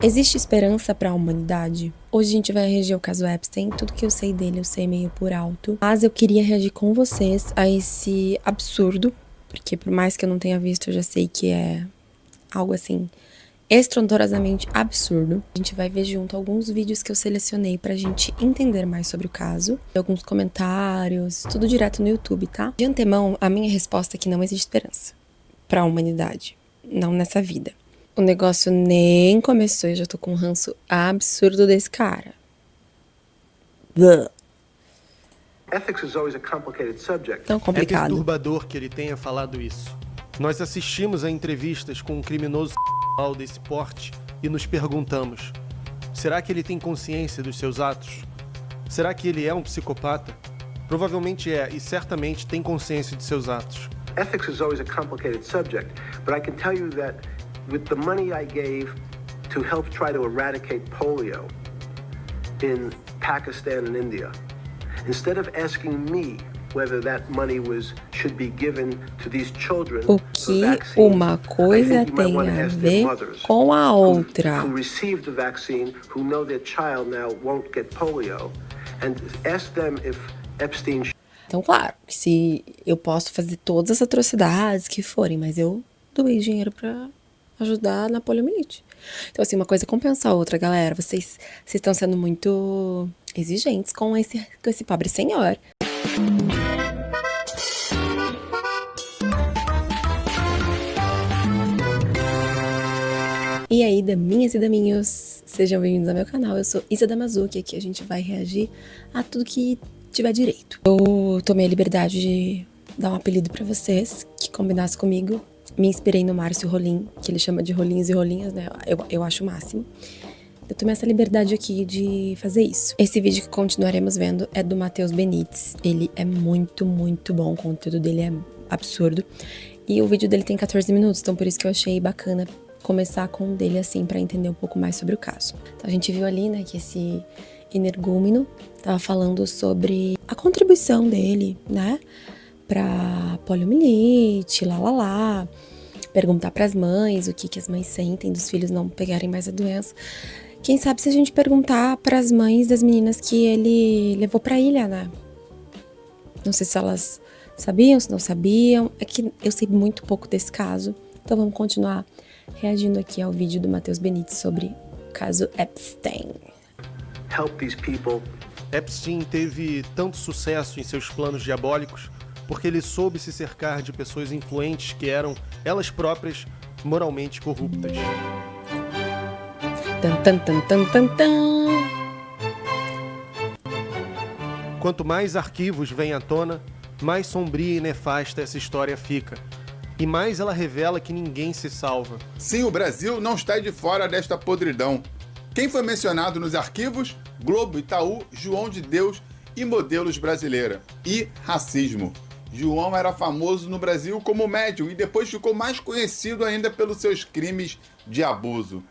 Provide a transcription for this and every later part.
Existe esperança para a humanidade? Hoje a gente vai reagir ao caso Epstein. Tudo que eu sei dele eu sei meio por alto. Mas eu queria reagir com vocês a esse absurdo, porque por mais que eu não tenha visto, eu já sei que é algo assim estrondorosamente absurdo. A gente vai ver junto alguns vídeos que eu selecionei pra gente entender mais sobre o caso. Alguns comentários, tudo direto no YouTube, tá? De antemão, a minha resposta é que não existe esperança para a humanidade, não nessa vida. O negócio nem começou e eu já tô com um ranço absurdo desse cara. Ethics is always a complicated subject. Tão É complicado. perturbador que ele tenha falado isso. Nós assistimos a entrevistas com um criminoso desse porte e nos perguntamos: será que ele tem consciência dos seus atos? Será que ele é um psicopata? Provavelmente é, e certamente tem consciência de seus atos. Ethics is always a complicated subject, but I can tell you that with the money I gave to help try to eradicate polio in Pakistan and India, instead of asking me whether that money should be given to these children O for que vaccines, uma I coisa think you might tem want to a ask their ver mothers com a outra. who received the vaccine, who know their child now won't get polio, and ask them if Epstein Então, claro, que se eu posso fazer todas as atrocidades que forem, mas eu doei dinheiro pra ajudar na poliomielite. Então, assim, uma coisa compensa a outra, galera. Vocês estão sendo muito exigentes com esse pobre senhor. E aí, daminhas e daminhos, sejam bem-vindos ao meu canal. Eu sou Isa Damazuki e aqui a gente vai reagir a tudo que tiver direito. Eu tomei a liberdade de dar um apelido pra vocês que combinasse comigo. Me inspirei no Márcio Rolim, que ele chama de Rolinhos e Rolinhas, né? Eu acho o máximo. Eu tomei essa liberdade aqui de fazer isso. Esse vídeo que continuaremos vendo é do Matheus Benites. Ele é muito, muito bom. O conteúdo dele é absurdo. E o vídeo dele tem 14 minutos, então por isso que eu achei bacana começar com um dele assim, pra entender um pouco mais sobre o caso. Então a gente viu ali, né, que esse energúmeno tava falando sobre a contribuição dele, né, pra poliomielite, perguntar pras mães o que as mães sentem dos filhos não pegarem mais a doença. Quem sabe se a gente perguntar pras mães das meninas que ele levou pra ilha, né? Não sei se elas sabiam, se não sabiam. É que eu sei muito pouco desse caso. Então vamos continuar reagindo aqui ao vídeo do Matheus Benites sobre o caso Epstein. help these people. Epstein teve tanto sucesso em seus planos diabólicos porque ele soube se cercar de pessoas influentes que eram, elas próprias, moralmente corruptas. Tan, tan, tan, tan, tan, tan. Quanto mais arquivos vêm à tona, mais sombria e nefasta essa história fica. E mais ela revela que ninguém se salva. Sim, o Brasil não está de fora desta podridão. Quem foi mencionado nos arquivos? Globo, Itaú, João de Deus e Modelos Brasileira. E racismo. João era famoso no Brasil como médium e depois ficou mais conhecido ainda pelos seus crimes de abuso.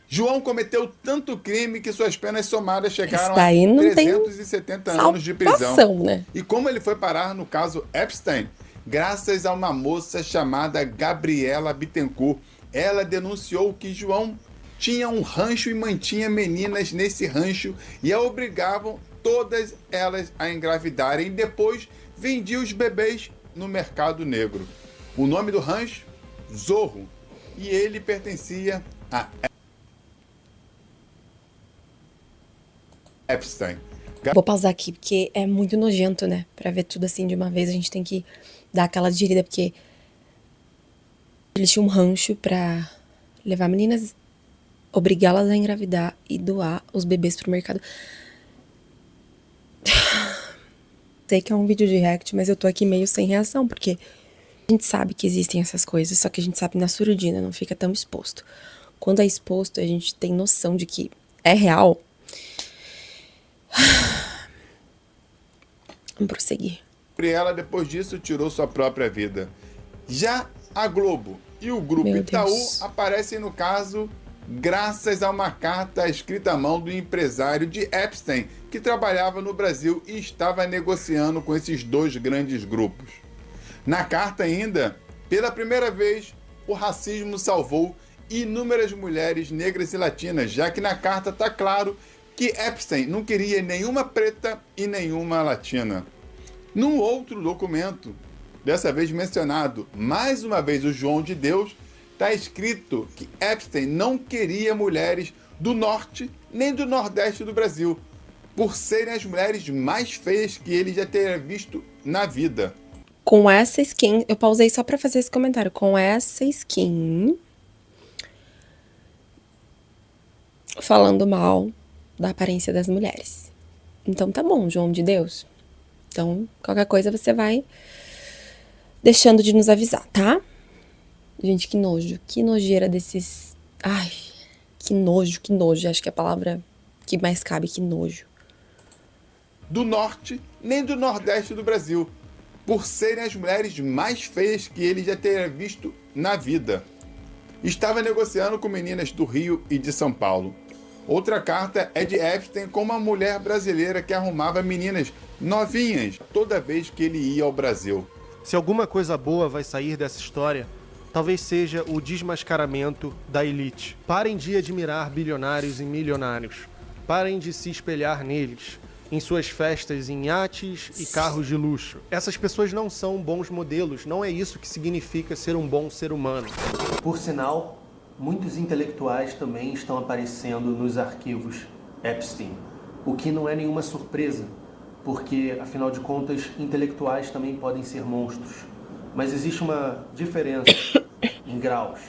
João cometeu tanto crime que suas penas somadas chegaram a 370 anos de prisão. Né? E como ele foi parar no caso Epstein? Graças a uma moça chamada Gabriela Bittencourt. Ela denunciou que João tinha um rancho e mantinha meninas nesse rancho e a obrigavam todas elas a engravidarem e depois vendia os bebês no mercado negro. O nome do rancho? Zorro. E ele pertencia a Epstein. Vou pausar aqui, porque é muito nojento, né? Pra ver tudo assim de uma vez, a gente tem que dar aquela digerida, porque ele tinha um rancho pra levar meninas, obrigá-las a engravidar e doar os bebês pro mercado. Sei que é um vídeo de react, mas eu tô aqui meio sem reação, porque a gente sabe que existem essas coisas, só que a gente sabe na surdina, não fica tão exposto. Quando é exposto, a gente tem noção de que é real. Vamos prosseguir. Ela, depois disso, tirou sua própria vida. Já a Globo e o Grupo Itaú aparecem no caso graças a uma carta escrita à mão do empresário de Epstein, que trabalhava no Brasil e estava negociando com esses dois grandes grupos. Na carta ainda, pela primeira vez, o racismo salvou inúmeras mulheres negras e latinas, já que na carta está claro que Epstein não queria nenhuma preta e nenhuma latina. Num outro documento, dessa vez mencionado mais uma vez o João de Deus, está escrito que Epstein não queria mulheres do norte nem do nordeste do Brasil, por serem as mulheres mais feias que ele já teria visto na vida. Com essa skin, eu pausei só pra fazer esse comentário. Com essa skin, falando mal da aparência das mulheres. Então tá bom, João de Deus. Então, qualquer coisa você vai deixando de nos avisar, tá? Gente, que nojo. Que nojeira desses... Ai, que nojo, que nojo. Acho que é a palavra que mais cabe, que nojo. Do norte nem do nordeste do Brasil, por serem as mulheres mais feias que ele já teria visto na vida. Estava negociando com meninas do Rio e de São Paulo. Outra carta é de Epstein com uma mulher brasileira que arrumava meninas novinhas toda vez que ele ia ao Brasil. Se alguma coisa boa vai sair dessa história, talvez seja o desmascaramento da elite. Parem de admirar bilionários e milionários. Parem de se espelhar neles, em suas festas em iates e carros de luxo. Essas pessoas não são bons modelos, não é isso que significa ser um bom ser humano. Por sinal, muitos intelectuais também estão aparecendo nos arquivos Epstein, o que não é nenhuma surpresa, porque, afinal de contas, intelectuais também podem ser monstros. Mas existe uma diferença em graus.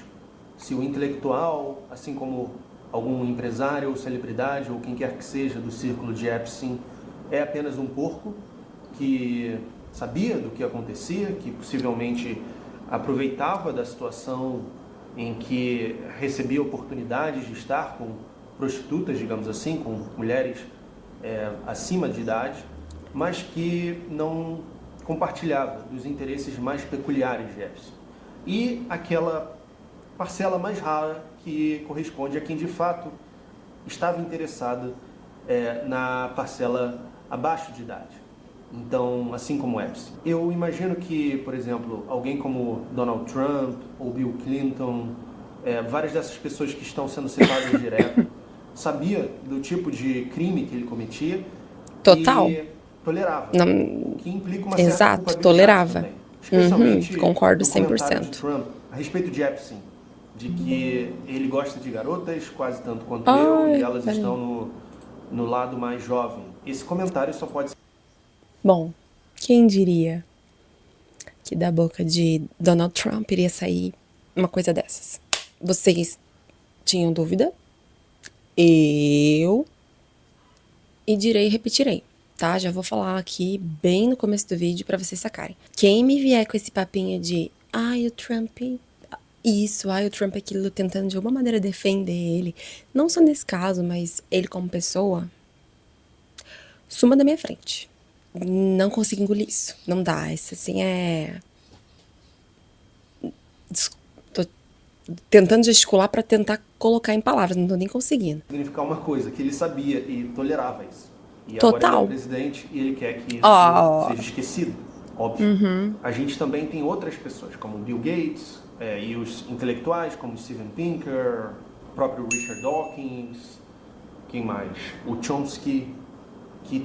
Se o intelectual, assim como algum empresário ou celebridade ou quem quer que seja do círculo de Epstein, é apenas um porco que sabia do que acontecia, que possivelmente aproveitava da situação em que recebia oportunidades de estar com prostitutas, digamos assim, com mulheres acima de idade, mas que não compartilhava dos interesses mais peculiares de Epstein. E aquela parcela mais rara que corresponde a quem de fato estava interessada na parcela abaixo de idade. Então, assim como Epstein. Eu imagino que, por exemplo, alguém como Donald Trump ou Bill Clinton, várias dessas pessoas que estão sendo citadas direto, sabia do tipo de crime que ele cometia. Total. E tolerava. Não... O que implica uma certa Exato, culpabilidade tolerava. também. Especialmente concordo no comentário 100%. de Trump a respeito de Epstein, de que ele gosta de garotas quase tanto quanto Ai, eu, e elas peraí. estão no lado mais jovem. Esse comentário só pode ser... Bom, quem diria que da boca de Donald Trump iria sair uma coisa dessas? Vocês tinham dúvida? Eu... E direi e repetirei, tá? Já vou falar aqui bem no começo do vídeo pra vocês sacarem. Quem me vier com esse papinho de o Trump isso, o Trump aquilo, tentando de alguma maneira defender ele, não só nesse caso, mas ele como pessoa, suma da minha frente. Não consigo engolir isso. Não dá. Isso assim tô tentando gesticular pra tentar colocar em palavras, não tô nem conseguindo. significar uma coisa, que ele sabia e tolerava isso. E Total. agora ele é presidente e ele quer que isso seja esquecido, óbvio. A gente também tem outras pessoas, como Bill Gates, e os intelectuais, como Steven Pinker, o próprio Richard Dawkins, quem mais? O Chomsky, que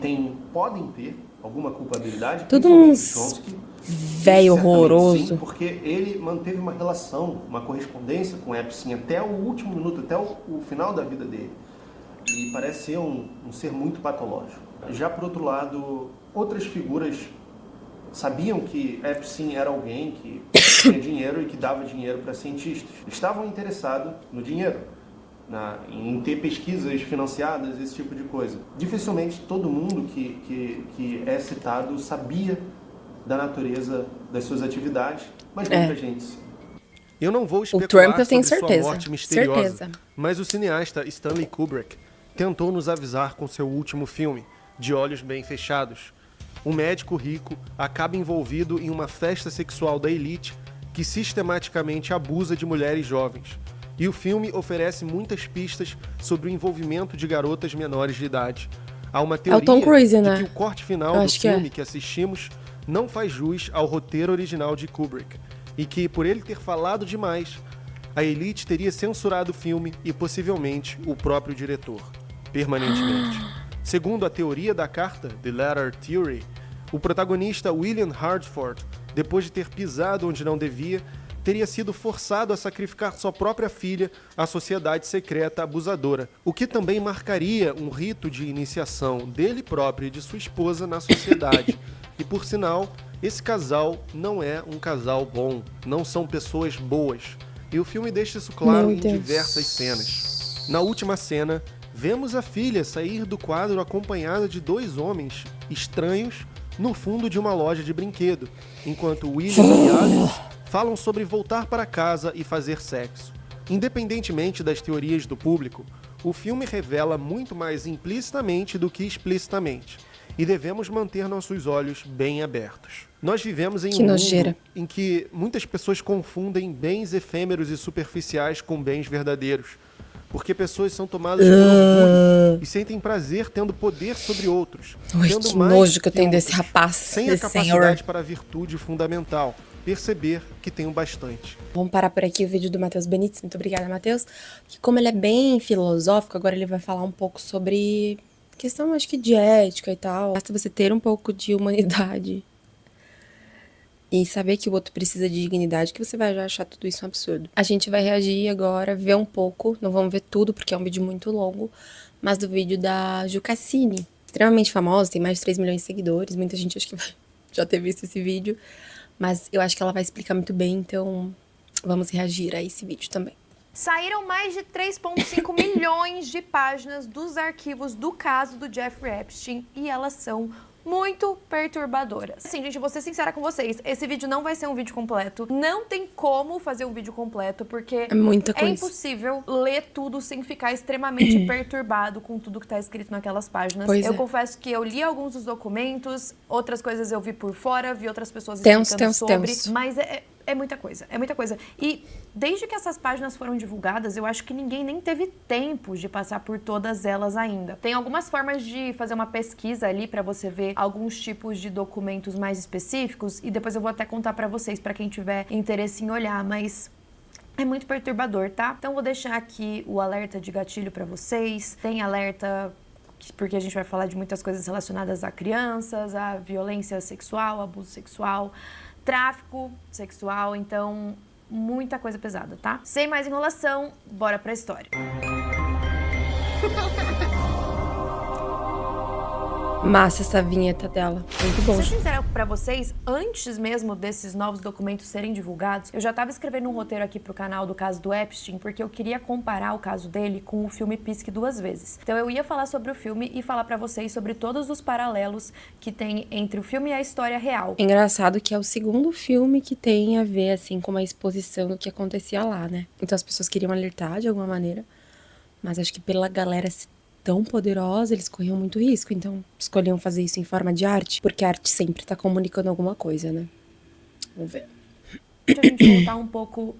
podem ter alguma culpabilidade, Tudo principalmente uns o Chomsky. velho Certamente horroroso. sim, porque ele manteve uma relação, uma correspondência com Epstein até o último minuto, até o final da vida dele. E parece ser um ser muito patológico. Já por outro lado, outras figuras sabiam que Epstein era alguém que tinha dinheiro e que dava dinheiro para cientistas. Estavam interessados no dinheiro, em ter pesquisas financiadas, esse tipo de coisa. Dificilmente todo mundo que é citado sabia da natureza das suas atividades, mas muita gente sim. Eu não vou especular Trump eu tenho sobre certeza. sua morte misteriosa, Certeza. mas o cineasta Stanley Kubrick tentou nos avisar com seu último filme, De Olhos Bem Fechados. Um médico rico acaba envolvido em uma festa sexual da elite que sistematicamente abusa de mulheres jovens. E o filme oferece muitas pistas sobre o envolvimento de garotas menores de idade. Há uma teoria Tom Cruise, de né? que o corte final Eu do acho que é. filme que assistimos não faz jus ao roteiro original de Kubrick, e que, por ele ter falado demais, a elite teria censurado o filme e possivelmente o próprio diretor, permanentemente. Segundo a teoria da carta, The Letter Theory, o protagonista William Hartford, depois de ter pisado onde não devia, teria sido forçado a sacrificar sua própria filha à sociedade secreta abusadora, o que também marcaria um rito de iniciação dele próprio e de sua esposa na sociedade. E por sinal, esse casal não é um casal bom, não são pessoas boas. E o filme deixa isso claro em diversas cenas. Na última cena, vemos a filha sair do quadro acompanhada de 2 homens estranhos no fundo de uma loja de brinquedo, enquanto William e Alice falam sobre voltar para casa e fazer sexo. Independentemente das teorias do público, o filme revela muito mais implicitamente do que explicitamente, e devemos manter nossos olhos bem abertos. Nós vivemos em um mundo em que muitas pessoas confundem bens efêmeros e superficiais com bens verdadeiros, porque pessoas são tomadas por orgulho e sentem prazer tendo poder sobre outros, tendo que mais nojo que eu tenho outros, desse rapaz, sem a desse capacidade senhor. para a virtude fundamental, perceber que tenho bastante. Vamos parar por aqui o vídeo do Matheus Benites. Muito obrigada, Matheus. Que como ele é bem filosófico, agora ele vai falar um pouco sobre questão, acho que de ética e tal. Basta você ter um pouco de humanidade e saber que o outro precisa de dignidade, que você vai já achar tudo isso um absurdo. A gente vai reagir agora, ver um pouco, não vamos ver tudo porque é um vídeo muito longo, mas do vídeo da Ju Cassini, extremamente famosa, tem mais de 3 milhões de seguidores, muita gente acho que já ter visto esse vídeo, mas eu acho que ela vai explicar muito bem, então vamos reagir a esse vídeo também. Saíram mais de 3,5 milhões de páginas dos arquivos do caso do Jeffrey Epstein e elas são muito perturbadoras. Assim, gente, vou ser sincera com vocês, esse vídeo não vai ser um vídeo completo, não tem como fazer um vídeo completo, porque é muita coisa. É impossível ler tudo sem ficar extremamente perturbado com tudo que tá escrito naquelas páginas. Eu confesso que eu li alguns dos documentos, outras coisas eu vi por fora, vi outras pessoas explicando sobre, mas é muita coisa, é muita coisa. E desde que essas páginas foram divulgadas, eu acho que ninguém nem teve tempo de passar por todas elas ainda. Tem algumas formas de fazer uma pesquisa ali pra você ver alguns tipos de documentos mais específicos e depois eu vou até contar pra vocês, pra quem tiver interesse em olhar, mas é muito perturbador, tá? Então vou deixar aqui o alerta de gatilho pra vocês. Tem alerta porque a gente vai falar de muitas coisas relacionadas a crianças, a violência sexual, abuso sexual, tráfico sexual, então muita coisa pesada, tá? Sem mais enrolação, bora pra história. Massa essa vinheta dela, muito bom. Pra ser sincera pra vocês, antes mesmo desses novos documentos serem divulgados, eu já tava escrevendo um roteiro aqui pro canal do caso do Epstein, porque eu queria comparar o caso dele com o filme Pisque Duas Vezes. Então eu ia falar sobre o filme e falar pra vocês sobre todos os paralelos que tem entre o filme e a história real. É engraçado que é o segundo filme que tem a ver, assim, com uma exposição do que acontecia lá, né? Então as pessoas queriam alertar de alguma maneira, mas acho que pela galera tão poderosa, eles corriam muito risco, então escolhiam fazer isso em forma de arte, porque a arte sempre tá comunicando alguma coisa, né? Vamos ver. Deixa a gente voltar um pouco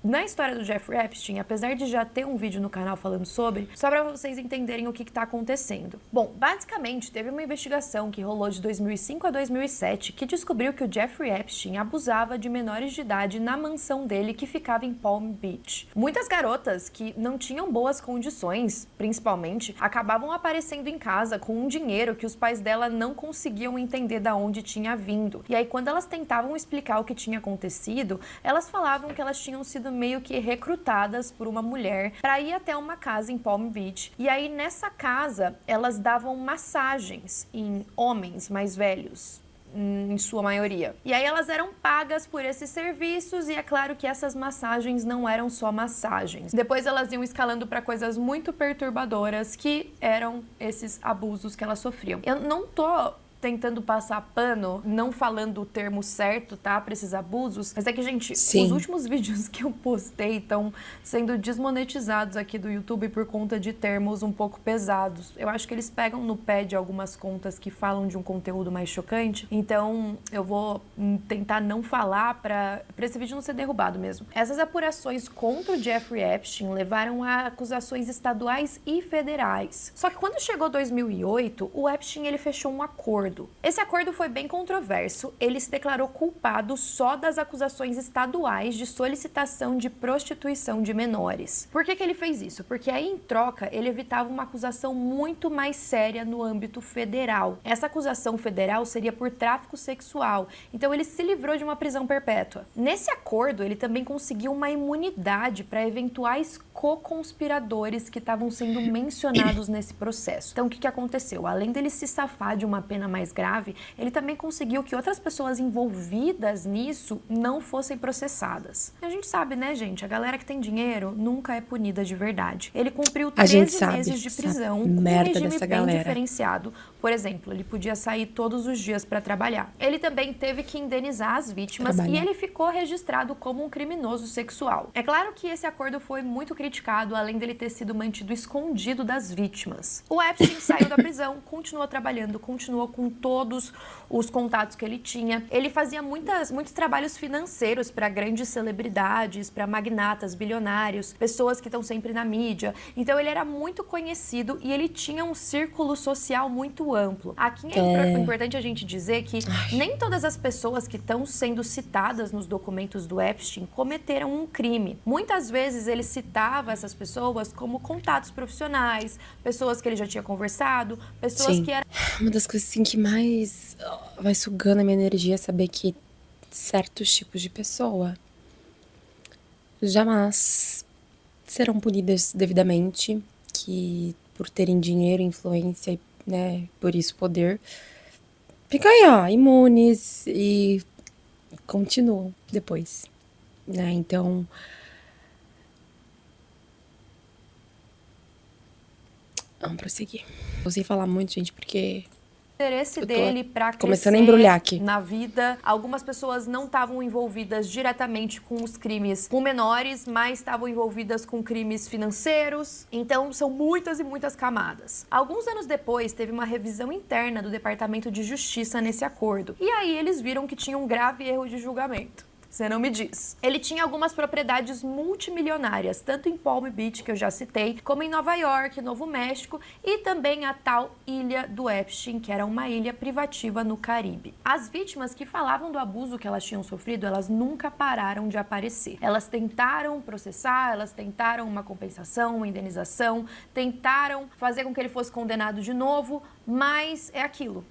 na história do Jeffrey Epstein, apesar de já ter um vídeo no canal falando sobre, só pra vocês entenderem o que tá acontecendo. Bom, basicamente, teve uma investigação que rolou de 2005 a 2007 que descobriu que o Jeffrey Epstein abusava de menores de idade na mansão dele que ficava em Palm Beach. Muitas garotas que não tinham boas condições, principalmente, acabavam aparecendo em casa com um dinheiro que os pais dela não conseguiam entender de onde tinha vindo. E aí, quando elas tentavam explicar o que tinha acontecido, elas falavam que elas tinham sido meio que recrutadas por uma mulher para ir até uma casa em Palm Beach. E aí nessa casa elas davam massagens em homens mais velhos, em sua maioria. E aí elas eram pagas por esses serviços e é claro que essas massagens não eram só massagens. Depois elas iam escalando para coisas muito perturbadoras que eram esses abusos que elas sofriam. Eu não tô tentando passar pano, não falando o termo certo, tá, pra esses abusos, mas é que, gente, os últimos vídeos que eu postei estão sendo desmonetizados aqui do YouTube por conta de termos um pouco pesados. Eu acho que eles pegam no pé de algumas contas que falam de um conteúdo mais chocante, então eu vou tentar não falar pra esse vídeo não ser derrubado mesmo. Essas apurações contra o Jeffrey Epstein levaram a acusações estaduais e federais. Só que quando chegou 2008, o Epstein ele fechou um acordo acordo. Esse acordo foi bem controverso. Ele se declarou culpado só das acusações estaduais de solicitação de prostituição de menores. Por que ele fez isso? Porque aí, em troca, ele evitava uma acusação muito mais séria no âmbito federal. Essa acusação federal seria por tráfico sexual. Então, ele se livrou de uma prisão perpétua. Nesse acordo, ele também conseguiu uma imunidade para eventuais co-conspiradores que estavam sendo mencionados nesse processo. Então, o que aconteceu? Além dele se safar de uma pena mais grave, ele também conseguiu que outras pessoas envolvidas nisso não fossem processadas. E a gente sabe, né, gente? A galera que tem dinheiro nunca é punida de verdade. Ele cumpriu 13 meses de prisão com um regime bem diferenciado. Por exemplo, ele podia sair todos os dias para trabalhar. Ele também teve que indenizar as vítimas e ele ficou registrado como um criminoso sexual. É claro que esse acordo foi muito criticado, além dele ter sido mantido escondido das vítimas. O Epstein saiu da prisão, continuou trabalhando, continuou com todos os contatos que ele tinha. Ele fazia muitos trabalhos financeiros para grandes celebridades, para magnatas, bilionários, pessoas que estão sempre na mídia. Então ele era muito conhecido e ele tinha um círculo social muito amplo. Aqui é importante a gente dizer que nem todas as pessoas que estão sendo citadas nos documentos do Epstein cometeram um crime. Muitas vezes ele citava essas pessoas como contatos profissionais, pessoas que ele já tinha conversado, pessoas que eram... Uma das coisas assim que mais vai sugando a minha energia é saber que certos tipos de pessoa jamais serão punidas devidamente, que por terem dinheiro, influência e, né, por isso poder, ficam aí, ó, imunes e continuam depois, né? Então, vamos prosseguir. Não sei falar muito, gente, porque interesse dele para começando a embrulhar aqui na vida. Algumas pessoas não estavam envolvidas diretamente com os crimes com menores, mas estavam envolvidas com crimes financeiros. Então, são muitas e muitas camadas. Alguns anos depois, teve uma revisão interna do Departamento de Justiça nesse acordo. E aí, eles viram que tinha um grave erro de julgamento. Você não me diz. Ele tinha algumas propriedades multimilionárias, tanto em Palm Beach, que eu já citei, como em Nova York, Novo México, e também a tal Ilha do Epstein, que era uma ilha privativa no Caribe. As vítimas que falavam do abuso que elas tinham sofrido, elas nunca pararam de aparecer. Elas tentaram processar, elas tentaram uma compensação, uma indenização, tentaram fazer com que ele fosse condenado de novo, mas é aquilo.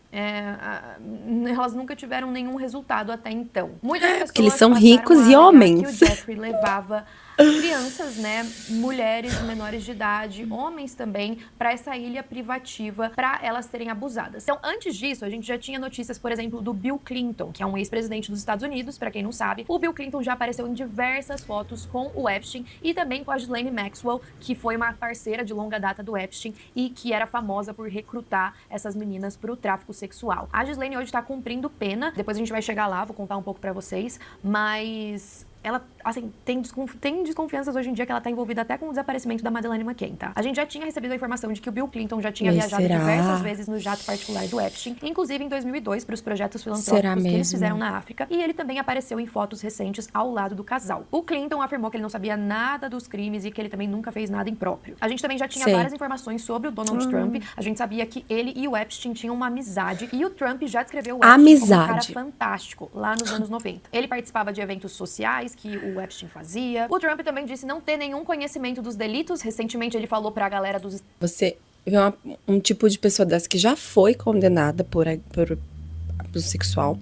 Elas nunca tiveram nenhum resultado até então. Muitas pessoas porque eles são ricos e homens. Que o Jeffrey levava crianças, né, mulheres menores de idade, homens também, para essa ilha privativa, para elas serem abusadas. Então, antes disso, a gente já tinha notícias, por exemplo, do Bill Clinton, que é um ex-presidente dos Estados Unidos, para quem não sabe. O Bill Clinton já apareceu em diversas fotos com o Epstein e também com a Ghislaine Maxwell, que foi uma parceira de longa data do Epstein e que era famosa por recrutar essas meninas para o tráfico sexual. A Ghislaine hoje está cumprindo pena, depois a gente vai chegar lá, vou contar um pouco para vocês, mas ela, assim, tem desconfianças hoje em dia que ela tá envolvida até com o desaparecimento da Madeleine McCann, tá? A gente já tinha recebido a informação de que o Bill Clinton já tinha viajado diversas vezes no jato particular do Epstein, inclusive em 2002 para os projetos filantrópicos que eles fizeram na África, e ele também apareceu em fotos recentes ao lado do casal. O Clinton afirmou que ele não sabia nada dos crimes e que ele também nunca fez nada impróprio. A gente também já tinha várias informações sobre o Donald Trump. A gente sabia que ele e o Epstein tinham uma amizade, e o Trump já descreveu o Epstein como um cara fantástico lá nos anos 90. Ele participava de eventos sociais que o Epstein fazia. O Trump também disse não ter nenhum conhecimento dos delitos. Recentemente ele falou pra galera dos... Você vê um tipo de pessoa dessa que já foi condenada por abuso sexual.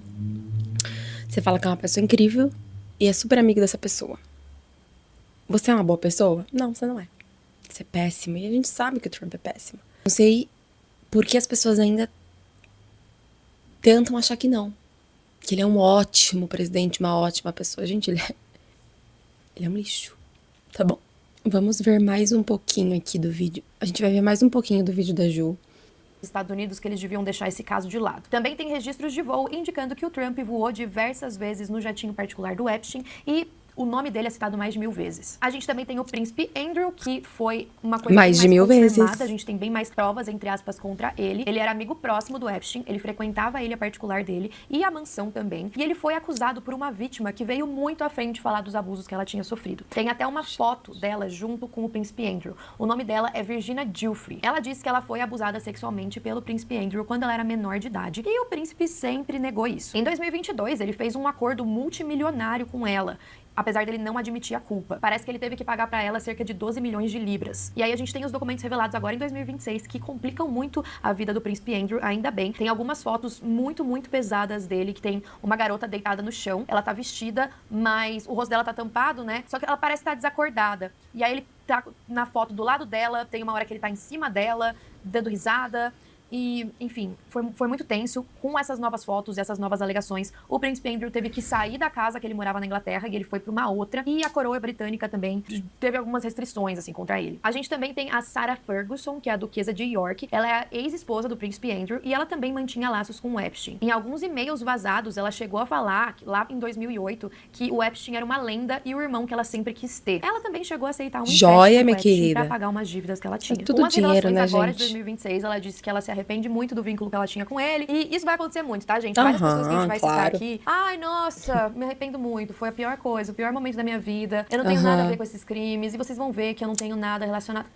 Você fala que é uma pessoa incrível e é super amigo dessa pessoa. Você é uma boa pessoa? Não, você não é. Você é péssimo. E a gente sabe que o Trump é péssimo. Não sei por que as pessoas ainda tentam achar que não. Que ele é um ótimo presidente, uma ótima pessoa. Gente, ele é um lixo. Tá bom. Vamos ver mais um pouquinho aqui do vídeo. A gente vai ver mais um pouquinho do vídeo da Ju. Estados Unidos, que eles deviam deixar esse caso de lado. Também tem registros de voo indicando que o Trump voou diversas vezes no jatinho particular do Epstein e o nome dele é citado mais de 1000 vezes. A gente também tem o príncipe Andrew, que foi uma coisa Mais de bem 1000 confirmada. vezes. A gente tem bem mais provas, entre aspas, contra ele. Ele era amigo próximo do Epstein, ele frequentava a ilha particular dele e a mansão também. E ele foi acusado por uma vítima que veio muito à frente falar dos abusos que ela tinha sofrido. Tem até uma foto dela junto com o príncipe Andrew. O nome dela é Virginia Giuffre. Ela disse que ela foi abusada sexualmente pelo príncipe Andrew quando ela era menor de idade. E o príncipe sempre negou isso. Em 2022, ele fez um acordo multimilionário com ela, apesar dele não admitir a culpa. Parece que ele teve que pagar pra ela cerca de 12 milhões de libras. E aí a gente tem os documentos revelados agora em 2026 que complicam muito a vida do príncipe Andrew, ainda bem. Tem algumas fotos muito, muito pesadas dele, que tem uma garota deitada no chão. Ela tá vestida, mas o rosto dela tá tampado, né? Só que ela parece estar desacordada. E aí ele tá na foto do lado dela, tem uma hora que ele tá em cima dela, dando risada. E, enfim, foi muito tenso. Com essas novas fotos e essas novas alegações, o príncipe Andrew teve que sair da casa que ele morava na Inglaterra e ele foi para uma outra. E a coroa britânica também teve algumas restrições, assim, contra ele. A gente também tem a Sarah Ferguson, que é a duquesa de York. Ela é a ex-esposa do príncipe Andrew e ela também mantinha laços com o Epstein. Em alguns e-mails vazados, ela chegou a falar, lá em 2008, que o Epstein era uma lenda e o irmão que ela sempre quis ter. Ela também chegou a aceitar um Joia, empréstimo minha com o Epstein querida. pra pagar umas dívidas que ela tinha. tudo Com as dinheiro, revelações né, agora de gente? 2026, ela disse que ela se arrepende muito do vínculo que ela tinha com ele. E isso vai acontecer muito, tá, gente? Várias pessoas que a gente vai citar claro. aqui. Ai, nossa, me arrependo muito. Foi a pior coisa, o pior momento da minha vida. Eu não tenho nada a ver com esses crimes. E vocês vão ver que eu não tenho nada relacionado.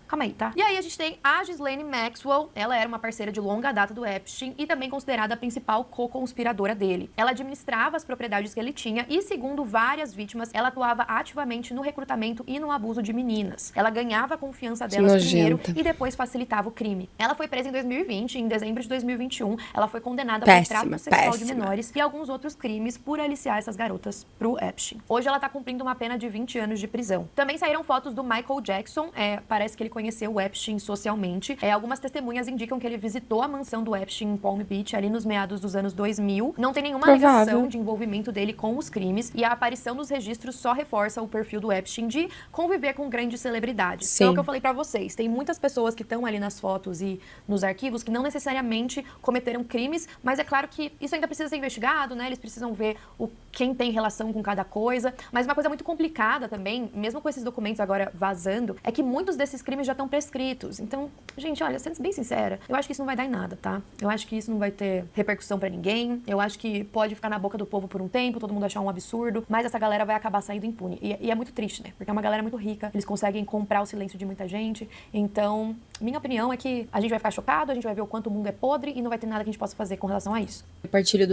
Calma aí, tá? E aí a gente tem a Ghislaine Maxwell. Ela era uma parceira de longa data do Epstein e também considerada a principal co-conspiradora dele. Ela administrava as propriedades que ele tinha e, segundo várias vítimas, ela atuava ativamente no recrutamento e no abuso de meninas. Ela ganhava a confiança delas primeiro nojenta. e depois facilitava o crime. Ela foi presa em 2020 e em dezembro de 2021 ela foi condenada por tráfico sexual de menores e alguns outros crimes por aliciar essas garotas pro Epstein. Hoje ela tá cumprindo uma pena de 20 anos de prisão. Também saíram fotos do Michael Jackson. Parece que ele conheceu o Epstein socialmente. Algumas testemunhas indicam que ele visitou a mansão do Epstein em Palm Beach ali nos meados dos anos 2000. Não tem nenhuma alegação de envolvimento dele com os crimes e a aparição nos registros só reforça o perfil do Epstein de conviver com grandes celebridades. Sim. Então é o que eu falei pra vocês. Tem muitas pessoas que estão ali nas fotos e nos arquivos que não necessariamente cometeram crimes, mas é claro que isso ainda precisa ser investigado, né? Eles precisam ver quem tem relação com cada coisa. Mas uma coisa muito complicada também, mesmo com esses documentos agora vazando, é que muitos desses crimes já estão prescritos. Então, gente, olha, sendo bem sincera, eu acho que isso não vai dar em nada, tá? Eu acho que isso não vai ter repercussão pra ninguém. Eu acho que pode ficar na boca do povo por um tempo, todo mundo achar um absurdo, mas essa galera vai acabar saindo impune. E é muito triste, né? Porque é uma galera muito rica, eles conseguem comprar o silêncio de muita gente. Então, minha opinião é que a gente vai ficar chocado, a gente vai ver o quanto o mundo é podre e não vai ter nada que a gente possa fazer com relação a isso. Eu partilho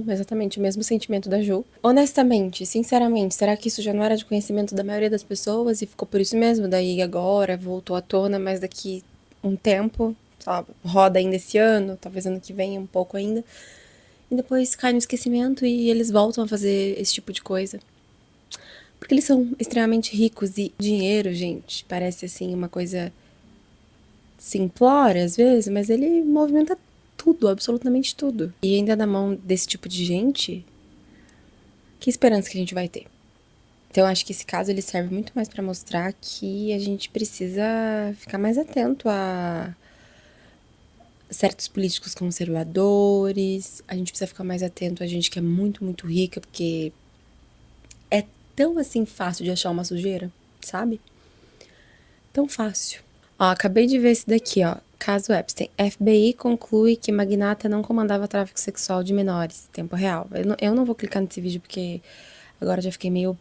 exatamente o mesmo sentimento da Ju. Honestamente, sinceramente, será que isso já não era de conhecimento da maioria das pessoas e ficou por isso mesmo? Daí agora voltou à tona, mas daqui um tempo, sabe, roda ainda esse ano, talvez ano que vem um pouco ainda, e depois cai no esquecimento e eles voltam a fazer esse tipo de coisa. Porque eles são extremamente ricos e dinheiro, gente, parece assim uma coisa simplória às vezes, mas ele movimenta tudo, absolutamente tudo. E ainda na mão desse tipo de gente, que esperança que a gente vai ter? Então, eu acho que esse caso ele serve muito mais para mostrar que a gente precisa ficar mais atento a certos políticos conservadores, a gente precisa ficar mais atento a gente que é muito, muito rica, porque é tão assim fácil de achar uma sujeira, sabe? Tão fácil. Ó, acabei de ver esse daqui, ó. Caso Epstein. FBI conclui que magnata não comandava tráfico sexual de menores. Tempo real. Eu não vou clicar nesse vídeo porque agora já fiquei meio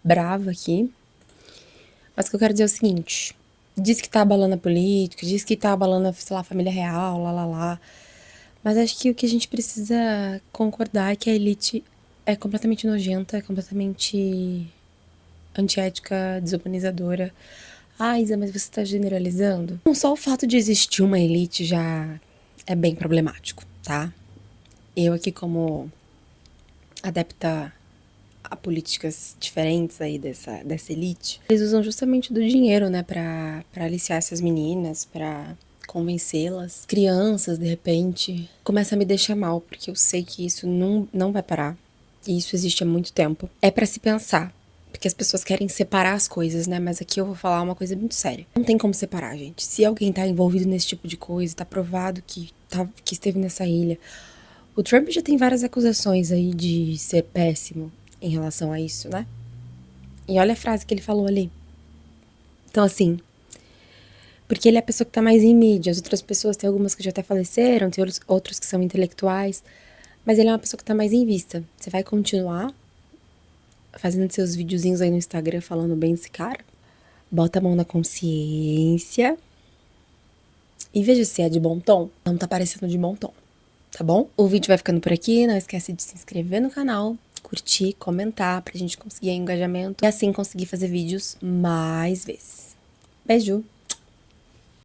brava aqui. Mas o que eu quero dizer é o seguinte. Diz que tá abalando a política, diz que tá abalando, sei lá, a família real, lá. Mas acho que o que a gente precisa concordar é que a elite é completamente nojenta, é completamente antiética, desumanizadora. Ah, Isa, mas você tá generalizando? Não, só o fato de existir uma elite já é bem problemático, tá? Eu aqui como adepta a políticas diferentes aí dessa elite, eles usam justamente do dinheiro, né, pra aliciar essas meninas, pra convencê-las. Crianças, de repente, começa a me deixar mal, porque eu sei que isso não vai parar, e isso existe há muito tempo. É pra se pensar, porque as pessoas querem separar as coisas, né, mas aqui eu vou falar uma coisa muito séria. Não tem como separar, gente. Se alguém tá envolvido nesse tipo de coisa, tá provado que esteve nessa ilha. O Trump já tem várias acusações aí de ser péssimo em relação a isso, né? E olha a frase que ele falou ali. Então, assim, porque ele é a pessoa que tá mais em mídia. As outras pessoas, tem algumas que já até faleceram, tem outros que são intelectuais. Mas ele é uma pessoa que tá mais em vista. Você vai continuar fazendo seus videozinhos aí no Instagram falando bem desse cara? Bota a mão na consciência e veja se é de bom tom. Não tá parecendo de bom tom, tá bom? O vídeo vai ficando por aqui. Não esquece de se inscrever no canal, curtir, comentar pra gente conseguir engajamento e assim conseguir fazer vídeos mais vezes. Beijo!